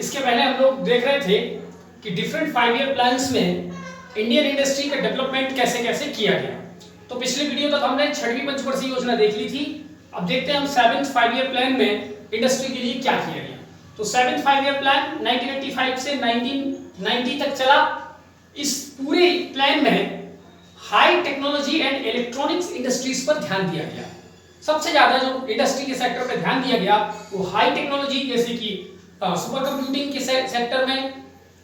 इसके पहले हम लोग देख रहे थे कि डिफरेंट 5 ईयर प्लान्स में इंडियन इंडस्ट्री का डेवलपमेंट कैसे कैसे किया गया। तो पिछले वीडियो तक हमने 6वीं पंचवर्षीय योजना देख ली थी। अब देखते हैं हम 7th 5 ईयर प्लान में इंडस्ट्री के लिए क्या किया गया। तो 7th 5 ईयर प्लान 1985 से 1990 तक चला। इस पूरे प्लान में high technology and electronics industries पर ध्यान दिया गया। सबसे ज्यादा जो इंडस्ट्री के सेक्टर पर ध्यान दिया गया वो हाई टेक्नोलॉजी जैसे कि सुपर कंप्यूटिंग के सेक्टर में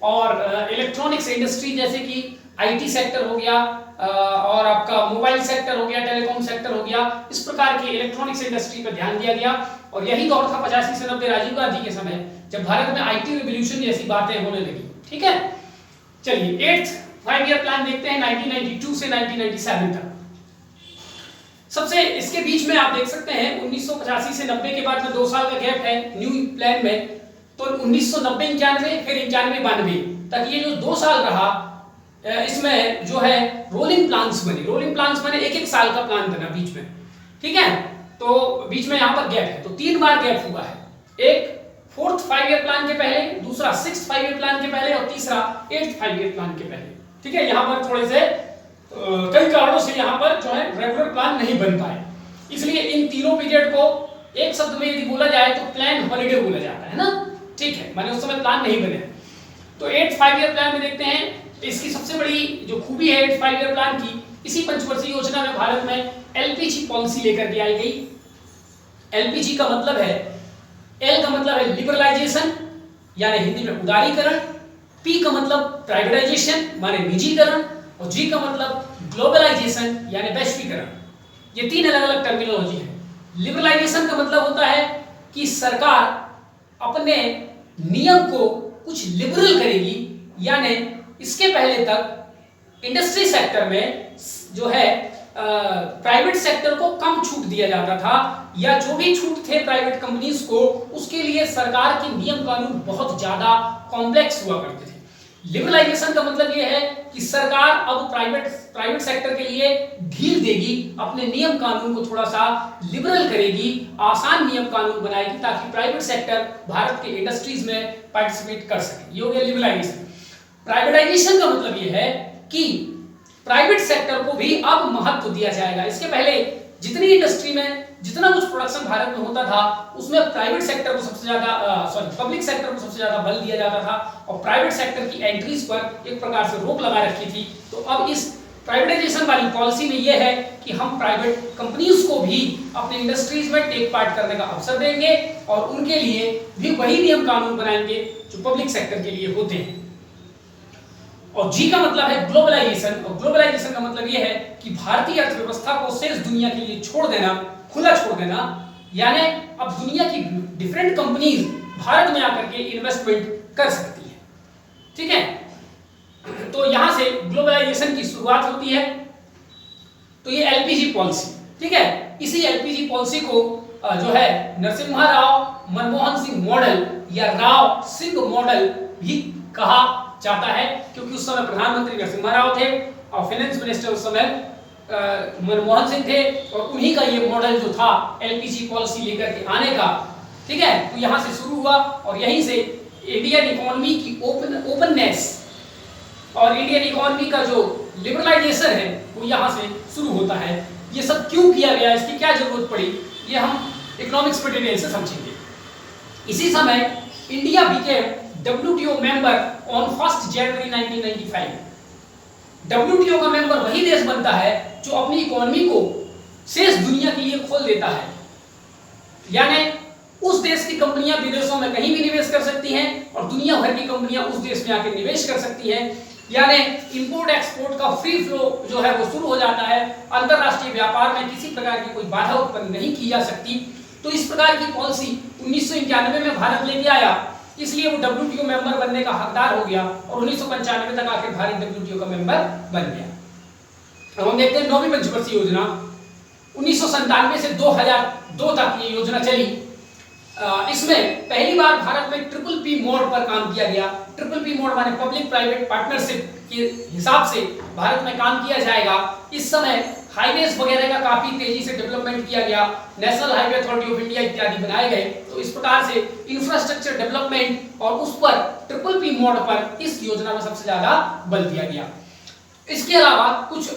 और इलेक्ट्रॉनिक्स इंडस्ट्री जैसे कि आईटी सेक्टर हो गया और आपका मोबाइल सेक्टर हो गया, टेलीकॉम सेक्टर हो गया। इस प्रकार की इलेक्ट्रॉनिक्स इंडस्ट्री पर ध्यान दिया गया और यही दौर था 85 से 90 राजीव गांधी के समय, जब भारत में आईटी रिवॉल्यूशन जैसी बातें होने लगी। ठीक है, चलिए 8th 5 ईयर प्लान देखते हैं 1992 से 1997 तक। सबसे इसके बीच में आप देख सकते हैं 1985 से 90 के बाद में 2 साल का गैप है न्यू प्लान में। तो 1990 91 फिर 91 92 तक ये जो 2 साल रहा, इसमें जो है रोलिंग प्लान्स बने एक साल का प्लान बना बीच में। ठीक है, तो बीच में यहाँ पर गैप है, तो 3 बार गैप हुआ है। एक 4th 5 ईयर प्लान के पहले, दूसरा 6th 5 ईयर प्लान के पहले और तीसरा 8th 5 ईयर प्लान के पहले। ठीक है, यहाँ पर थोड़े से कई कारणों से यहाँ पर जो है रेगुलर प्लान नहीं बन पाए, इसलिए इन तीनों पीरियड को एक शब्द में यदि बोला जाए तो प्लान हॉलिडे बोला जाता है ना। ठीक है, माने उस समय प्लान नहीं बने। तो 8th 5 ईयर प्लान में देखते हैं इसकी सबसे बड़ी जो खूबी है 8th 5 ईयर प्लान की, इसी पंचवर्षीय योजना में भारत में एलपीजी पॉलिसी लेकर के आई गई। एलपीजी का मतलब है, एल का मतलब है लिबरलाइजेशन यानी हिंदी में उदारीकरण, पी का मतलब प्राइवेटाइजेशन माने निजीकरण और जी का मतलब ग्लोबलाइजेशन यानी वैश्वीकरण। ये 3 अलग अलग टर्मिनोलॉजी है। लिबरलाइजेशन का मतलब होता है कि सरकार अपने नियम को कुछ लिबरल करेगी, यानी इसके पहले तक इंडस्ट्री सेक्टर में जो है प्राइवेट सेक्टर को कम छूट दिया जाता था, या जो भी छूट थे प्राइवेट कंपनीज को उसके लिए सरकार के नियम कानून बहुत ज्यादा कॉम्प्लेक्स हुआ करते थे। लिबरलाइजेशन का मतलब यह है कि सरकार अब प्राइवेट सेक्टर के लिए ढील देगी, अपने नियम कानून को थोड़ा सा लिबरल करेगी, आसान नियम कानून बनाएगी ताकि प्राइवेट सेक्टर भारत के इंडस्ट्रीज में पार्टिसिपेट कर सके। ये हो गया लिबरलाइजेशन। प्राइवेटाइजेशन का मतलब यह है कि प्राइवेट सेक्टर को भी अब महत्व दिया जाएगा। इसके पहले जितनी इंडस्ट्री में जितना कुछ प्रोडक्शन भारत में होता था उसमें प्राइवेट सेक्टर को सबसे ज्यादा पब्लिक सेक्टर को सबसे ज्यादा बल दिया जाता था और प्राइवेट सेक्टर की एंट्रीज पर एक प्रकार से रोक लगा रखी थी। तो अब इस प्राइवेटाइजेशन वाली पॉलिसी में यह है कि हम प्राइवेट कंपनीज को भी अपने इंडस्ट्रीज में टेक पार्ट करने का अवसर देंगे और उनके लिए भी वही नियम कानून बनाएंगे जो पब्लिक सेक्टर के लिए होते हैं। और जी का मतलब है ग्लोबलाइजेशन, और ग्लोबलाइजेशन का मतलब यह है कि भारतीय अर्थव्यवस्था को शेष दुनिया के लिए छोड़ देना, खुला छोड़ देना, यानी अब दुनिया की डिफरेंट कंपनीज भारत में आकर के इन्वेस्टमेंट कर सकती है। ठीक है, तो यहां से ग्लोबलाइजेशन की शुरुआत होती है। तो ये एलपीजी पॉलिसी, ठीक है, इसी एलपीजी पॉलिसी को जो है नरसिम्हा राव मनमोहन सिंह मॉडल या राव सिंह मॉडल भी कहा जाता है, क्योंकि उस समय प्रधानमंत्री नरसिम्हा राव थे और फाइनेंस मिनिस्टर उस समय मनमोहन सिंह थे, और उन्हीं का ये मॉडल जो था एलपीजी पॉलिसी लेकर के आने का। ठीक है, तो यहां से शुरू हुआ और यहीं से इंडियन इकोनॉमी की ओपननेस और इंडियन इकोनॉमी का जो लिबरलाइजेशन है वो यहां से शुरू होता है। ये सब क्यों किया गया, इसकी क्या जरूरत पड़ी, ये हम इकोनॉमिक्स पर डिटेल से समझेंगे। इसी समय India became WTO member on 1 January 1995। WTO का मेंबर वही देश बनता है जो अपनी इकोनॉमी को शेष दुनिया के लिए खोल देता है, यानी उस देश की कंपनियां विदेशों में कहीं भी निवेश कर सकती हैं और दुनिया भर की कंपनियां उस देश में आकर निवेश कर सकती हैं, यानी इंपोर्ट एक्सपोर्ट का फ्री फ्लो जो है वो शुरू हो जाता है। अंतरराष्ट्रीय व्यापार में किसी प्रकार की कोई बाधा उत्पन्न नहीं की जा सकती। तो इस प्रकार की पॉलिसी 1991 में भारत लेके आया, इसलिए वो WTO मेंबर बनने का हकदार हो गया और 1995 तक आकर भारत WTO का मेंबर बन गया। अब हम देखते हैं 9वीं पंचवर्षीय योजना 1997 से 2002 तक ये योजना चली। इसमें पहली बार भारत में PPP मोड पर काम किया गया। PPP मोड माने पब्लिक प्राइवेट पार्टनरशिप के हिसाब से भारत में काम किया जाएगा। इस समय हाईवेज वगैरह का काफी तेजी से डेवलपमेंट किया गया, national highway authority of India इत्यादि बनाए गए। तो इस प्रकार से इंफ्रास्ट्रक्चर डेवलपमेंट और उस पर ट्रिपल पी मोड पर इस योजना में सबसे ज्यादा बल दिया गया। इसके अलावा कुछ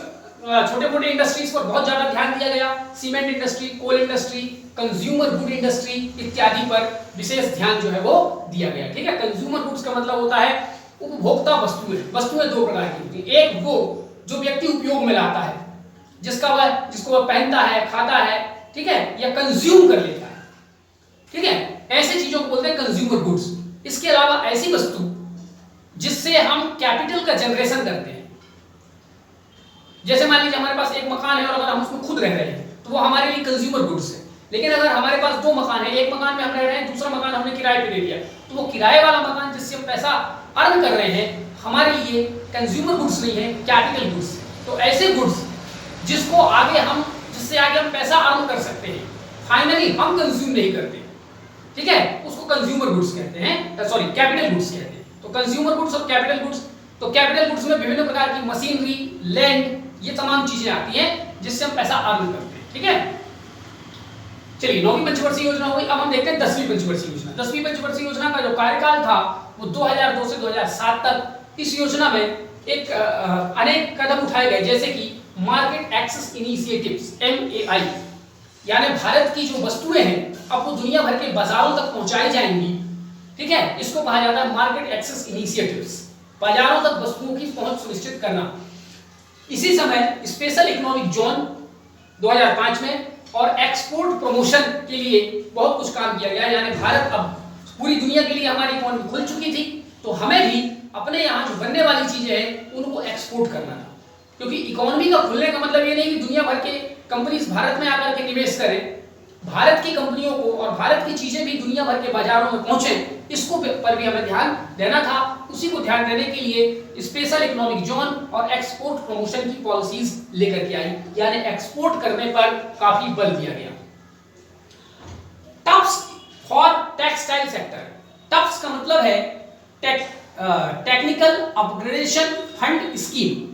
छोटे मोटे इंडस्ट्रीज पर बहुत ज्यादा ध्यान दिया गया, cement industry, coal industry, consumer good industry इत्यादि पर विशेष ध्यान जो है वो दिया गया। ठीक है, कंज्यूमर गुड्स का मतलब होता है उपभोक्ता वस्तुएं। वस्तुएं दो प्रकार की होती हैं, एक वो जो व्यक्ति उपयोग में लाता है, जिसको वह पहनता है, खाता है, ठीक है, या कंज्यूम कर लेता है। ठीक है, ऐसे चीजों को बोलते हैं कंज्यूमर गुड्स। इसके अलावा ऐसी वस्तु जिससे हम कैपिटल का जनरेशन करते हैं, जैसे मान लीजिए हमारे पास एक मकान है और अगर हम उसमें खुद रह रहे हैं तो वो हमारे लिए कंज्यूमर गुड्स है। लेकिन अगर हमारे पास दो मकान है, एक मकान में हम रह रहे हैं, दूसरा मकान हमने किराए पे दे दिया, तो वो किराए वाला मकान जिससे हम पैसा अर्न कर रहे हैं हमारे लिए कंज्यूमर गुड्स नहीं है, कैपिटल गुड्स है। तो ऐसे गुड्स जिससे आगे हम पैसा अर्न कर सकते हैं, फाइनली हम कंज्यूम नहीं करते, ठीक है, उसको कंज्यूमर गुड्स कहते हैं, सॉरी कैपिटल गुड्स कहते हैं। तो कंज्यूमर गुड्स और कैपिटल गुड्स, तो कैपिटल गुड्स में विभिन्न प्रकार की मशीनरी, लैंड, ये तमाम चीजें आती हैं जिससे हम पैसा अर्न करते हैं। ठीक है, चलिए 9वीं पंचवर्षीय योजना हुई। अब हम देखते हैं 10वीं पंचवर्षीय योजना। 10वीं पंचवर्षीय योजना का जो कार्यकाल था वो 2002 से 2007 तक। इस योजना में एक अनेक कदम उठाए गए, जैसे कि मार्केट एक्सेस इनिशिएटिव्स MAI, यानी भारत की जो वस्तुएं हैं अब वो दुनिया भर के बाजारों तक पहुंचाई जाएंगी। ठीक है, इसको कहा जाता है मार्केट एक्सेस इनिशिएटिव्स, बाजारों तक वस्तुओं की पहुंच सुनिश्चित करना। इसी समय स्पेशल इकोनॉमिक जोन 2005 में और एक्सपोर्ट प्रमोशन के लिए बहुत कुछ काम किया गया। यानी भारत अब पूरी दुनिया के लिए हमारी इकोनॉमी खुल चुकी थी, तो हमें भी अपने यहाँ जो बनने वाली चीजें हैं उनको एक्सपोर्ट करना था। क्योंकि इकोनॉमी का खुलने का मतलब ये नहीं कि दुनिया भर के कंपनीज भारत में आकर के निवेश करें, भारत की कंपनियों को और भारत की चीजें भी दुनिया भर के बाजारों में पहुंचे, इसको पर भी हमें ध्यान देना था। उसी को ध्यान देने के लिए स्पेशल इकोनॉमिक जोन और एक्सपोर्ट प्रमोशन की पॉलिसीज लेकर के आई, यानी एक्सपोर्ट करने पर काफी बल दिया गया। Tops for textile sector. Tops का मतलब है technical upgradation fund scheme,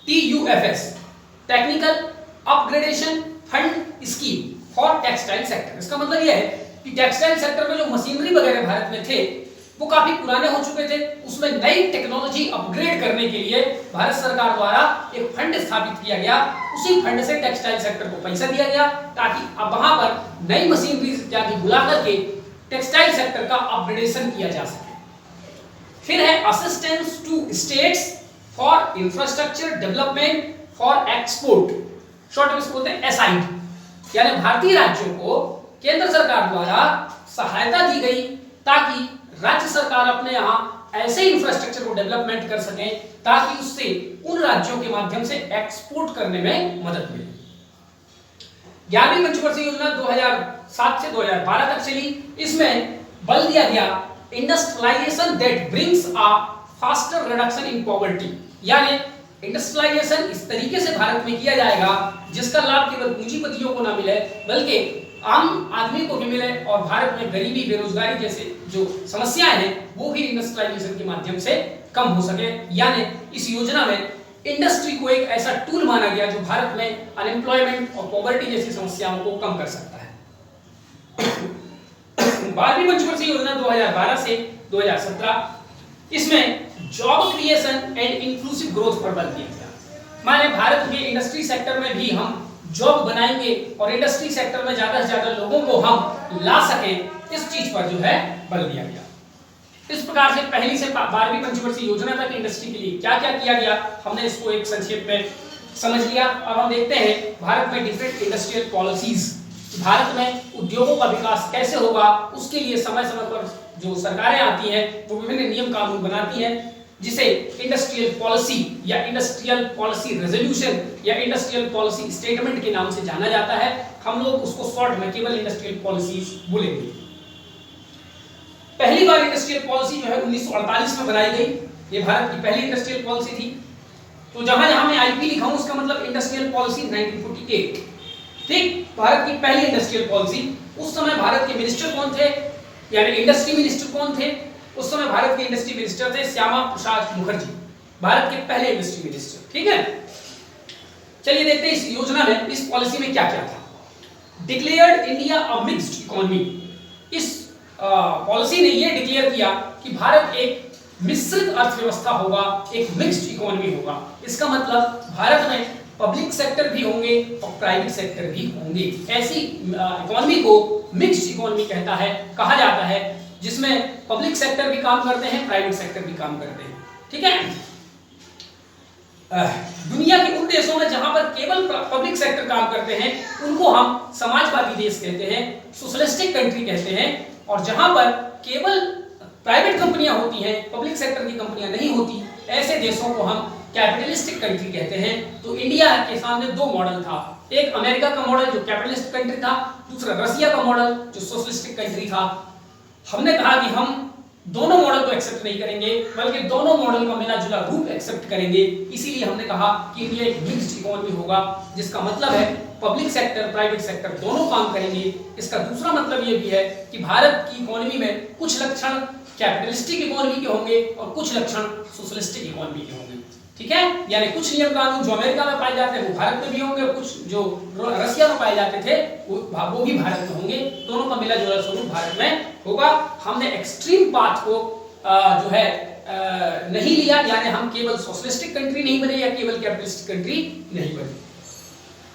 TUFS, technical upgradation fund scheme for textile sector. इसका मतलब यह है कि टेक्सटाइल सेक्टर में जो मशीनरी वगैरह भारत में थे वो काफी पुराने हो चुके थे, उसमें नई टेक्नोलॉजी अपग्रेड करने के लिए भारत सरकार द्वारा एक फंड स्थापित किया गया। उसी फंड से टेक्सटाइल सेक्टर को पैसा दिया गया ताकि अब वहां पर नई मशीनरी इत्यादि बुला करके टेक्सटाइल सेक्टर का अपग्रेडेशन किया जा सके। फिर है assistance to states for infrastructure development for export, short में इसको बोलते हैं SID, यानी भारतीय राज्यों को केंद्र सरकार द्वारा सहायता दी गई ताकि राज्य सरकार अपने यहाँ ऐसे इंफ्रास्ट्रक्चर को डेवलपमेंट कर सके ताकि उससे उन राज्यों के माध्यम से एक्सपोर्ट करने में मदद मिले। 11वीं पंचवर्षीय योजना 2007 से 2012 तक चली। इसमें बल दिया गया industrialization that brings a faster reduction in poverty, यानी इंडस्ट्रियलाइजेशन इस तरीके से भारत में किया जाएगा जिसका लाभ केवल पूंजीपतियों को ना मिले बल्कि आम आदमी को भी मिले और भारत में गरीबी, बेरोजगारी जैसे जो समस्याएं हैं वो भी इंडस्ट्रियलाइजेशन के माध्यम से कम हो सके। यानी इस योजना में इंडस्ट्री को एक ऐसा टूल माना गया जो भारत में अनएम्प्लॉयमेंट और पॉवर्टी जैसी समस्याओं को कम कर सकता है। 12वीं पंचवर्षीय योजना 2012 से 2017, इसमें job creation and inclusive growth पर बल दिया गया। माने भारत के इंडस्ट्री सेक्टर में भी हम जॉब बनाएंगे और इंडस्ट्री सेक्टर में ज्यादा से ज्यादा लोगों को हम ला सकें, इस चीज पर जो है बल दिया गया। इस प्रकार से पहली से 12वीं पंचवर्षीय योजना तक इंडस्ट्री के लिए क्या क्या किया गया हमने इसको एक संक्षेप में समझ लिया। अब हम देखते हैं भारत में डिफरेंट इंडस्ट्रियल पॉलिसीज, भारत में उद्योगों का विकास कैसे होगा, उसके लिए समय समय पर जो सरकारें आती हैं वो विभिन्न नियम कानून बनाती हैं, जिसे इंडस्ट्रियल पॉलिसी या इंडस्ट्रियल पॉलिसी रेजोल्यूशन या इंडस्ट्रियल पॉलिसी स्टेटमेंट के नाम से जाना जाता है। हम लोग उसको शॉर्ट में केवल इंडस्ट्रियल पॉलिसीज बोलेंगे। पहली बार इंडस्ट्रियल पॉलिसी जो है 1948 में बनाई गई, ये भारत की पहली इंडस्ट्रियल पॉलिसी थी। तो जहां जहां मैं IP लिखा हूं उसका मतलब इंडस्ट्रियल पॉलिसी 1948, ठीक, भारत की पहली इंडस्ट्रियल पॉलिसी। उस समय भारत के मिनिस्टर कौन थे, यानी इंडस्ट्री मिनिस्टर कौन थे? उस समय भारत के इंडस्ट्री मिनिस्टर थे श्यामा प्रसाद मुखर्जी, भारत के पहले इंडस्ट्री मिनिस्टर, ठीक है। चलिए देखते हैं इस योजना में, इस पॉलिसी में क्या क्या था। डिक्लेयर्ड इंडिया अ मिक्स्ड इकोनॉमी। इस पॉलिसी ने यह डिक्लेयर किया कि भारत एक मिश्रित अर्थव्यवस्था होगा, एक मिक्स्ड इकोनॉमी होगा। इसका मतलब भारत में पब्लिक सेक्टर भी होंगे और प्राइवेट सेक्टर भी होंगे। ऐसी इकोनॉमी को मिक्स्ड इकोनॉमी कहा जाता है, जिसमें पब्लिक सेक्टर भी काम करते हैं, प्राइवेट सेक्टर भी काम करते हैं। ठीक है। दुनिया के उन देशों में जहां पर केवल पब्लिक सेक्टर काम करते हैं उनको हम समाजवादी देश कहते हैं, सोशलिस्टिक कंट्री कहते हैं। और जहां पर केवल प्राइवेट कंपनियां होती हैं, पब्लिक सेक्टर की कंपनियां नहीं होती, ऐसे देशों को हम कैपिटलिस्टिक कंट्री कहते हैं। तो इंडिया के सामने दो मॉडल था, एक अमेरिका का मॉडल जो कैपिटलिस्ट कंट्री था, दूसरा रसिया का मॉडल जो सोशलिस्टिक कंट्री था। हमने कहा कि हम दोनों मॉडल को एक्सेप्ट नहीं करेंगे, बल्कि दोनों मॉडल का मिला जुला रूप एक्सेप्ट करेंगे। इसीलिए हमने कहा कि इंडिया एक मिक्स्ड इकोनॉमी होगा, जिसका मतलब है पब्लिक सेक्टर प्राइवेट सेक्टर दोनों काम करेंगे। इसका दूसरा मतलब यह भी है कि भारत की इकोनॉमी में कुछ लक्षण कैपिटलिस्टिक इकोनॉमी के होंगे और कुछ लक्षण सोशलिस्टिक इकोनॉमी के होंगे। ठीक है, यानी कुछ नियम कानून जो अमेरिका में पाए जाते हैं वो भारत में भी होंगे, और कुछ जो रसिया में पाए जाते थे वो भी भारत में होंगे। दोनों का मिला जुला स्वरूप भारत में होगा। हमने एक्सट्रीम पाथ को जो है नहीं लिया, यानी हम केवल सोशलिस्टिक कंट्री नहीं बने या केवल कैपिटलिस्टिक कंट्री नहीं बने।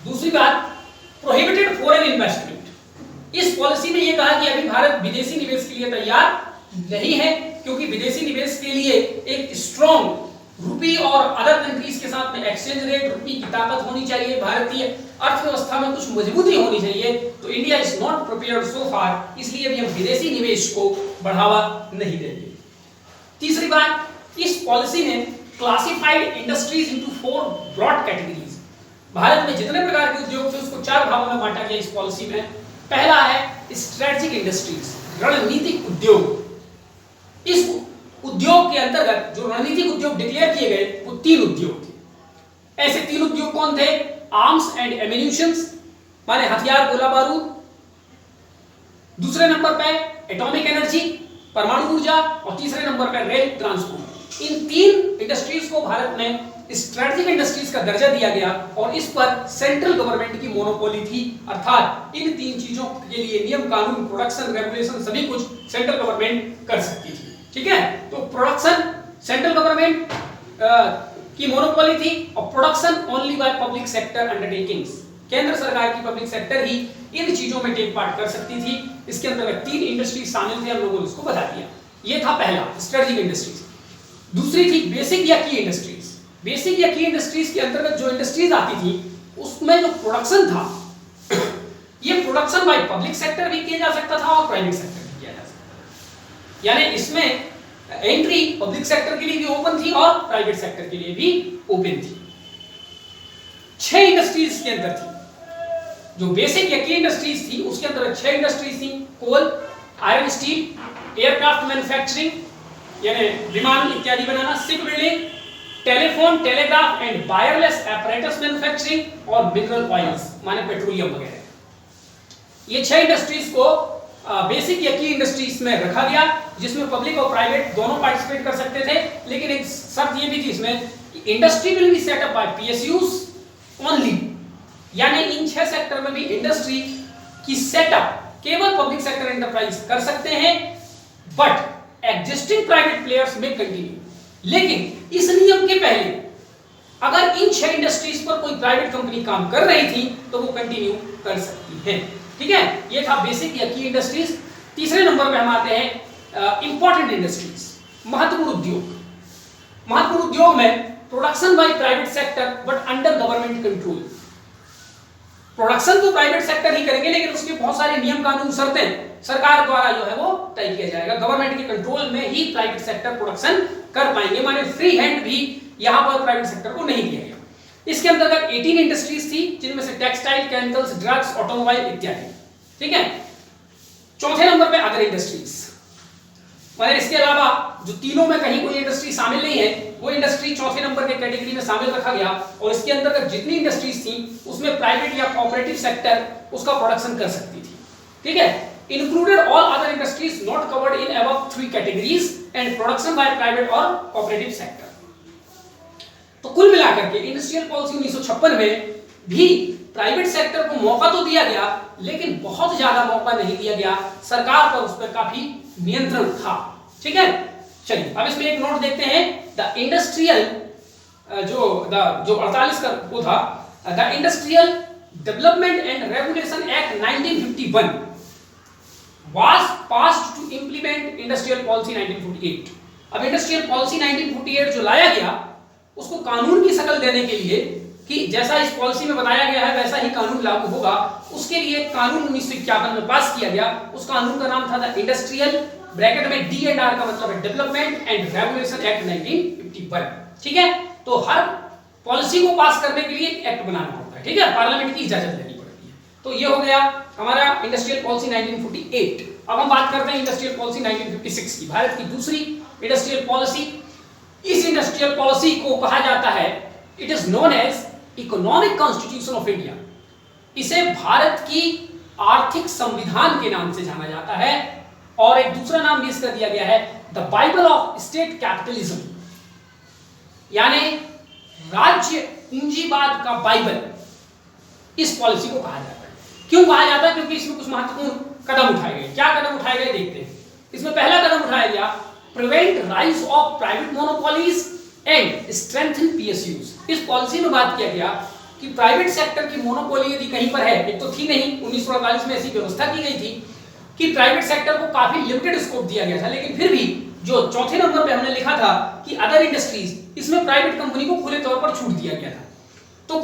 दूसरी बात, प्रोहिबिटेड फॉरेन इन्वेस्टमेंट। इस पॉलिसी में यह कहा कि अभी भारत विदेशी निवेश के लिए तैयार नहीं है, क्योंकि विदेशी निवेश के लिए एक स्ट्रॉन्ग रुपी और अदर कंट्रीज के साथ में एक्सचेंज रेट, रुपी की ताकत होनी चाहिए, भारतीय अर्थव्यवस्था में कुछ मजबूती होनी चाहिए। तो India is not prepared so far, इसलिए भी हम विदेशी निवेश को बढ़ावा नहीं देंगे। तीसरी बात, इस पॉलिसी ने classified industries into 4 broad categories. Bharat में जितने प्रकार के उद्योग थे उसको 4 भागों में बांटा गया इस पॉलिसी में। पहला है स्ट्रेटेजिक इंडस्ट्रीज, रणनीतिक उद्योग। इस उद्योग के अंतर्गत जो रणनीतिक उद्योग डिक्लेयर किए गए वो 3 उद्योग थे। ऐसे 3 उद्योग कौन थे? आर्म्स एंड एम्यूनिशंस, माने हथियार गोला बारूद। दूसरे नंबर पे एटॉमिक एनर्जी, परमाणु ऊर्जा, और तीसरे नंबर पे रेल ट्रांसपोर्ट। इन 3 इंडस्ट्रीज को भारत में स्ट्रेटेजिक इंडस्ट्रीज का दर्जा दिया गया और इस पर सेंट्रल गवर्नमेंट की मोनोपोली थी, अर्थात इन 3 चीजों के लिए नियम कानून, प्रोडक्शन, रेगुलेशन सभी कुछ सेंट्रल गवर्नमेंट कर सकती थी। ठीक है, तो प्रोडक्शन सेंट्रल गवर्नमेंट की मोनोपोली थी और production only by public sector undertakings, केंद्र सरकार की पब्लिक सेक्टर ही इन चीजों में टेक पार्ट कर सकती थी। इसके अंतर्गत 3 इंडस्ट्रीज शामिल थे, हम लोगों ने इसको बता दिया। ये था पहला, स्ट्रेटेजिक इंडस्ट्रीज। दूसरी थी बेसिक या की इंडस्ट्रीज। बेसिक या की इंडस्ट्रीज के अंतर्गत जो इंडस्ट्रीज आती थी उसमें जो प्रोडक्शन था, ये प्रोडक्शन बाय पब्लिक सेक्टर भी किया जा सकता था और प्राइवेट सेक्टर भी किया जा सकता था। यानी इसमें एंट्री पब्लिक सेक्टर के लिए भी ओपन थी और प्राइवेट सेक्टर के लिए भी ओपन थी। 6 इंडस्ट्रीज के अंदर थी। जो बेसिक या की इंडस्ट्रीज थी उसके अंदर 6 इंडस्ट्रीज थी। Coal, iron steel, aircraft manufacturing यानी विमान इत्यादि बनाना, ship building, telephone, telegraph and wireless apparatus manufacturing, और मिनरल ऑयल्स माने पेट्रोलियम वगैरह। ये 6 इंडस्ट्रीज को बेसिक या की इंडस्ट्रीज में रखा गया, जिसमें पब्लिक और प्राइवेट दोनों पार्टिसिपेट कर सकते थे। लेकिन एक शर्त ये भी थी इसमें, industry will be set up by PSUs only, यानी इन 6 सेक्टर में भी इंडस्ट्री की सेटअप केवल पब्लिक सेक्टर एंटरप्राइज कर सकते हैं, बट एग्जिस्टिंग प्राइवेट प्लेयर्स में कंटिन्यू। लेकिन इस नियम के पहले अगर इन 6 इंडस्ट्रीज पर कोई प्राइवेट कंपनी काम कर रही थी तो वो कंटिन्यू कर सकती है। ठीक है, ये था बेसिक या की इंडस्ट्रीज। तीसरे नंबर पे हम आते हैं इंपॉर्टेंट इंडस्ट्रीज, महत्वपूर्ण उद्योग। महत्वपूर्ण उद्योग में production by private sector but under government control. Production तो प्राइवेट सेक्टर ही करेंगे, लेकिन उसके बहुत सारे नियम कानून, शर्तें सरकार द्वारा जो है वो तय किया जाएगा। गवर्नमेंट के कंट्रोल में ही प्राइवेट सेक्टर प्रोडक्शन कर पाएंगे, माने फ्री हैंड भी यहां पर प्राइवेट सेक्टर को नहीं दिया गया। इसके अंतर्गत 18 इंडस्ट्रीज थी, जिनमें से टेक्सटाइल, केमिकल्स, ड्रग्स, ऑटोमोबाइल इत्यादि। ठीक है, चौथे नंबर पे अदर इंडस्ट्रीज, माने इसके अलावा जो तीनों में कहीं कोई इंडस्ट्री शामिल नहीं है वो इंडस्ट्री चौथे नंबर के कैटेगरी में शामिल रखा गया। और इसके अंतर्गत जितनी इंडस्ट्रीज थी उसमें प्राइवेट या कोऑपरेटिव सेक्टर उसका प्रोडक्शन कर सकती थी। ठीक है, included all other industries not covered in above 3 categories and production by private और cooperative sector। तो कुल मिलाकर के इंडस्ट्रियल पॉलिसी 1956 में भी प्राइवेट सेक्टर को मौका तो दिया गया, लेकिन बहुत ज्यादा मौका नहीं दिया गया, सरकार पर उस पर काफी नियंत्रण था। ठीक है, चलिए अब इसमें एक नोट देखते हैं। द इंडस्ट्रियल जो 48 का वो था, the industrial development and regulation act 1951 was passed to implement industrial policy 1948। अब इंडस्ट्रियल पॉलिसी 1948 जो लाया गया, उसको कानून की शक्ल देने के लिए कि जैसा इस पॉलिसी में बताया गया है वैसा ही कानून लागू होगा, उसके लिए कानून 1951 में पास किया गया। उस कानून का नाम था द इंडस्ट्रियल, ब्रैकेट में D&R का मतलब है डेवलपमेंट एंड रेगुलेशन एक्ट 1951। ठीक है, तो हर पॉलिसी को पास करने के लिए एक्ट बनाना होता है। ठीक है, पार्लियामेंट की इजाजत लेनी पड़ती है। तो ये हो गया हमारा इंडस्ट्रियल पॉलिसी 1948। अब हम बात करते हैं इंडस्ट्रियल पॉलिसी 1956 की, भारत की दूसरी इंडस्ट्रियल पॉलिसी। इस इंडस्ट्रियल पॉलिसी को कहा जाता है, it is known as economic constitution of India. इसे भारत की आर्थिक संविधान के नाम से जाना जाता है, और एक दूसरा नाम भी इसका दिया गया है, the Bible of state capitalism, यानी राज्य पूंजीवाद का बाइबल इस पॉलिसी को कहा जाता है। क्यों कहा जाता है? क्योंकि इसमें कुछ महत्वपूर्ण कदम उठाए गए। क्या कदम उठाए गए देखते हैं। इसमें पहला कदम उठाया गया, prevent rise of private monopolies and strengthen PSUs. इस पॉलिसी में बात किया गया कि प्राइवेट सेक्टर की मोनोपोली यदि कहीं पर है, एक तो थी नहीं, 1948 में ऐसी व्यवस्था की गई थी कि प्राइवेट सेक्टर को काफी लिमिटेड स्कोप दिया गया था, लेकिन फिर भी जो चौथे नंबर पे हमने लिखा था कि अदर इंडस्ट्रीज, इसमें प्राइवेट कंपनी को खुले तौर पर छूट दिया गया था। तो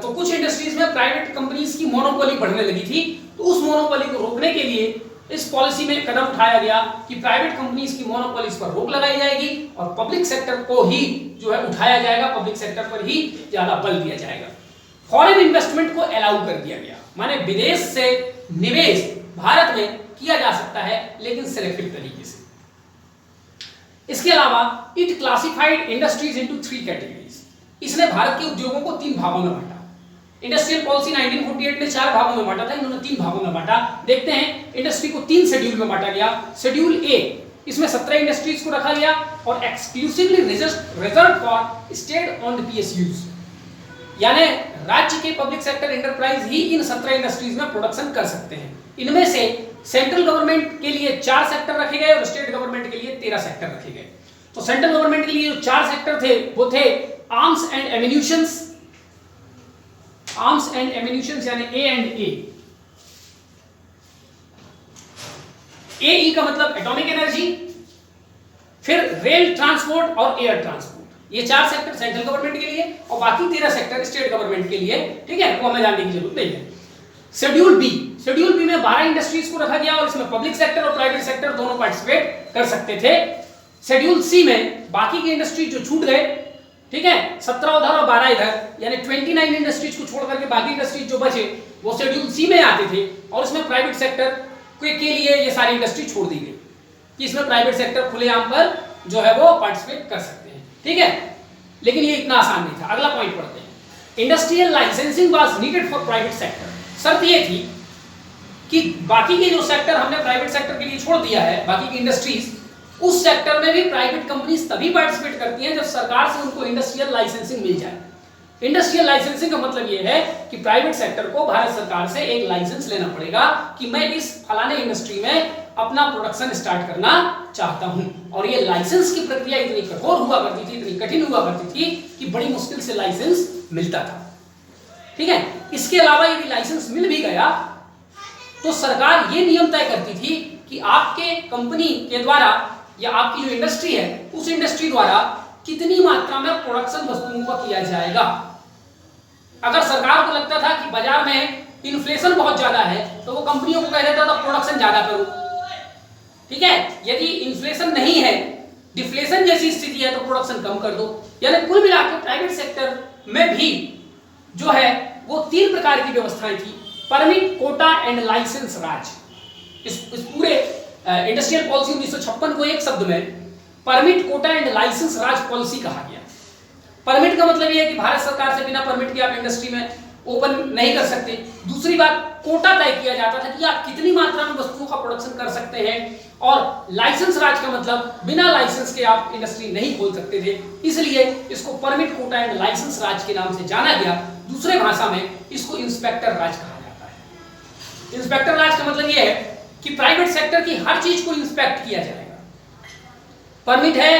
कुछ इंडस्ट्रीज में प्राइवेट कंपनीज की मोनोपोली बढ़ने लगी थी, तो उस मोनोपोली को रोकने के लिए इस पॉलिसी में कदम उठाया गया कि प्राइवेट कंपनीज की मोनोपोलीज पर रोक लगाई जाएगी और पब्लिक सेक्टर को ही जो है उठाया जाएगा, पब्लिक सेक्टर पर ही ज्यादा बल दिया जाएगा। फॉरेन इन्वेस्टमेंट को अलाउ कर दिया गया, माने विदेश से निवेश भारत में किया जा सकता है, लेकिन सिलेक्टिव तरीके से। इसके अलावा it classified industries into 3 categories. इसने भारत के उद्योगों को 3 भागों में बांटा। इंडस्ट्रियल पॉलिसी 1948 ने 4 भागों में बांटा था, इन्होंने 3 भागों में बांटा। देखते हैं, इंडस्ट्री को 3 शेड्यूल में बांटा गया। शेड्यूल ए, इसमें 17 इंडस्ट्रीज को रखा गया और exclusively reserve for state owned PSUs, यानी राज्य के पब्लिक सेक्टर एंटरप्राइज ही इन 17 इंडस्ट्रीज में प्रोडक्शन कर सकते हैं। इनमें से सेंट्रल गवर्नमेंट के लिए 4 सेक्टर रखे गए और स्टेट गवर्नमेंट के लिए 13 सेक्टर रखे गए। तो सेंट्रल गवर्नमेंट के लिए जो 4 सेक्टर थे वो थे आर्म्स एंड एम्यूनिशंस, यानी ए एंड ए। ए का मतलब एटॉमिक एनर्जी, फिर रेल ट्रांसपोर्ट और एयर ट्रांसपोर्ट। ये 4 सेक्टर सेंट्रल गवर्नमेंट के लिए और बाकी 13 सेक्टर स्टेट गवर्नमेंट के लिए। ठीक है, वो हमें जानने की जरूरत नहीं है। शेड्यूल बी में 12 इंडस्ट्रीज को रखा गया और इसमें पब्लिक सेक्टर और प्राइवेट सेक्टर दोनों पार्टिसिपेट कर सकते थे। शेड्यूल सी में बाकी के इंडस्ट्री जो छूट गए, ठीक है, 17 उधर और 12 इधर, यानी 29 इंडस्ट्रीज को छोड़ करके बाकी इंडस्ट्रीज जो बचे वो शेड्यूल सी में आते थे, और इसमें प्राइवेट सेक्टर के लिए ये सारी इंडस्ट्री छोड़ दी गई कि इसमें प्राइवेट सेक्टर खुलेआम पर जो है वो पार्टिसिपेट कर सकते हैं। ठीक है, लेकिन ये इतना आसान नहीं था। अगला पॉइंट पढ़ते हैं। Industrial licensing was needed for private sector. शर्त ये थी कि बाकी के जो सेक्टर हमने प्राइवेट सेक्टर के लिए छोड़ दिया है, बाकी की इंडस्ट्रीज, उस सेक्टर में भी प्राइवेट कंपनीज तभी पार्टिसिपेट करती हैं जब सरकार से उनको इंडस्ट्रियल लाइसेंसिंग मिल जाए। इंडस्ट्रियल लाइसेंसिंग का मतलब यह है कि प्राइवेट सेक्टर को भारत सरकार से एक लाइसेंस लेना पड़ेगा कि मैं इस फलाने इंडस्ट्री में अपना प्रोडक्शन स्टार्ट करना चाहता हूं। और ये लाइसेंस की प्रक्रिया इतनी कठोर हुआ करती थी, इतनी कठिन हुआ करती थी कि बड़ी मुश्किल से लाइसेंस मिलता था। ठीक है, इसके अलावा यदि लाइसेंस मिल भी गया तो सरकार ये नियम तय करती थी कि आपके कंपनी के द्वारा या आपकी जो इंडस्ट्री है उस इंडस्ट्री द्वारा कितनी मात्रा में प्रोडक्शन वस्तुओं का किया जाएगा। अगर सरकार को लगता था कि बाजार में इन्फ्लेशन बहुत ज्यादा है तो वो कंपनियों को कह देता था प्रोडक्शन ज्यादा करो। ठीक है, यदि इन्फ्लेशन नहीं है, डिफ्लेशन जैसी स्थिति है तो प्रोडक्शन कम कर दो। यानी कुल मिलाकर प्राइवेट सेक्टर में भी जो है वो 3 प्रकार की व्यवस्थाएं थी, permit, quota and license raj. इस पूरे इंडस्ट्रियल पॉलिसी 1956 को एक शब्द में permit, quota and license raj policy कहा गया। परमिट का मतलब यह है कि भारत सरकार से बिना परमिट के आप इंडस्ट्री में ओपन नहीं कर सकते। दूसरी बात, कोटा तय किया जाता था कि आप कितनी मात्रा में वस्तुओं का प्रोडक्शन कर सकते हैं। और लाइसेंस राज का मतलब बिना लाइसेंस के आप इंडस्ट्री नहीं खोल सकते थे, इसलिए इसको परमिट, कोटा एंड लाइसेंस राज के नाम से जाना गया। दूसरे भाषा में इसको इंस्पेक्टर राज कहा जाता है। इंस्पेक्टर राज का मतलब यह है कि प्राइवेट सेक्टर की हर चीज को इंस्पेक्ट किया जाएगा। परमिट है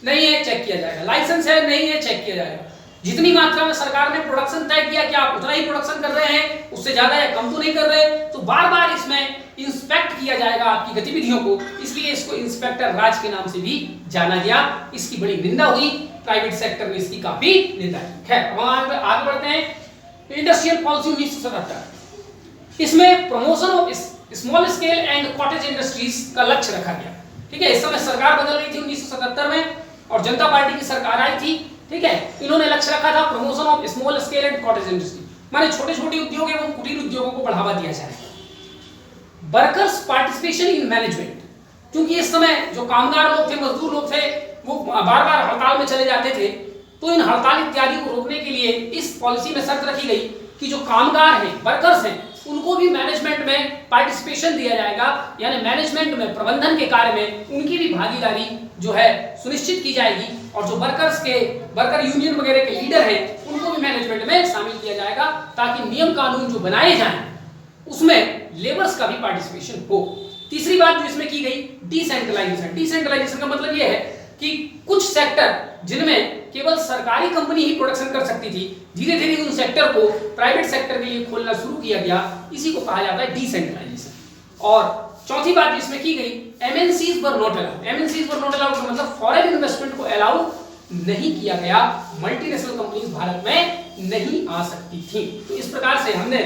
नहीं है चेक किया जाएगा, लाइसेंस है नहीं है चेक किया जाएगा, जितनी मात्रा में सरकार ने प्रोडक्शन तय किया कि आप उतना ही प्रोडक्शन कर रहे हैं, उससे ज्यादा या कम तो नहीं कर रहे, तो बार बार इसमें इंस्पेक्ट किया जाएगा आपकी गतिविधियों को, इसलिए इसको इंस्पेक्टर राज के नाम से भी जाना गया। इसकी बड़ी निंदा हुई, प्राइवेट सेक्टर ने इसकी काफी निंदा की। खैर हम आगे बढ़ते हैं। इंडस्ट्रियल पॉलिसी 1977, इसमें promotion of small scale and cottage industries का लक्ष्य रखा गया। ठीक है, इस समय सरकार बदल रही थी 1977 में और जनता पार्टी की सरकार आई थी। ठीक है, इन्होंने लक्ष्य रखा था promotion of small scale and cottage industry, माने छोटे छोटे उद्योग एवं कुटीर उद्योगों को बढ़ावा दिया जाए। वर्कर्स पार्टिसिपेशन इन मैनेजमेंट, क्योंकि इस समय जो कामगार लोग थे, मजदूर लोग थे, वो बार बार हड़ताल में चले जाते थे, तो इन हड़ताल इत्यादि को रोकने के लिए इस पॉलिसी में शर्त रखी गई कि जो कामगार हैं, वर्कर्स हैं, उनको भी मैनेजमेंट में पार्टिसिपेशन दिया जाएगा, यानी मैनेजमेंट में, प्रबंधन के कार्य में उनकी भी भागीदारी जो है सुनिश्चित की जाएगी, और जो वर्कर यूनियन वगैरह के लीडर हैं उनको भी मैनेजमेंट में शामिल किया जाएगा, ताकि नियम कानून जो बनाए जाएं उसमें लेबर्स का भी पार्टिसिपेशन हो। तीसरी बात जो इसमें की गई, डिसेंट्रलाइजेशन। डिसेंट्रलाइजेशन का मतलब यह है कि कुछ सेक्टर जिनमें केवल सरकारी कंपनी ही प्रोडक्शन कर सकती थी, धीरे धीरे उन सेक्टर को प्राइवेट सेक्टर के लिए खोलना शुरू किया गया, इसी को कहा जाता है डिसेंट्रलाइजेशन। और चौथी बात इसमें की गई, MNCs were not allowed. MNCs were not allowed का मतलब फॉरेन इन्वेस्टमेंट को अलाउ नहीं किया गया, मल्टीनेशनल कंपनीज भारत में नहीं आ सकती थी। तो इस प्रकार से हमने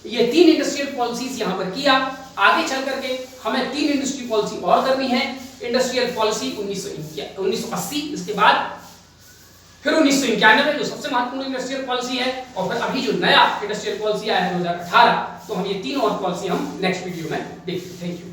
ये 3 इंडस्ट्रियल पॉलिसीज यहां पर किया। आगे चल करके हमें 3 इंडस्ट्री पॉलिसी और करनी है। इंडस्ट्रियल पॉलिसी 1980, इसके बाद फिर 1991 जो सबसे महत्वपूर्ण इंडस्ट्रियल पॉलिसी है, और फिर अभी जो नया इंडस्ट्रियल पॉलिसी आया है 2018। तो हम ये 3 और पॉलिसी हम नेक्स्ट वीडियो में देखते हैं। Thank you.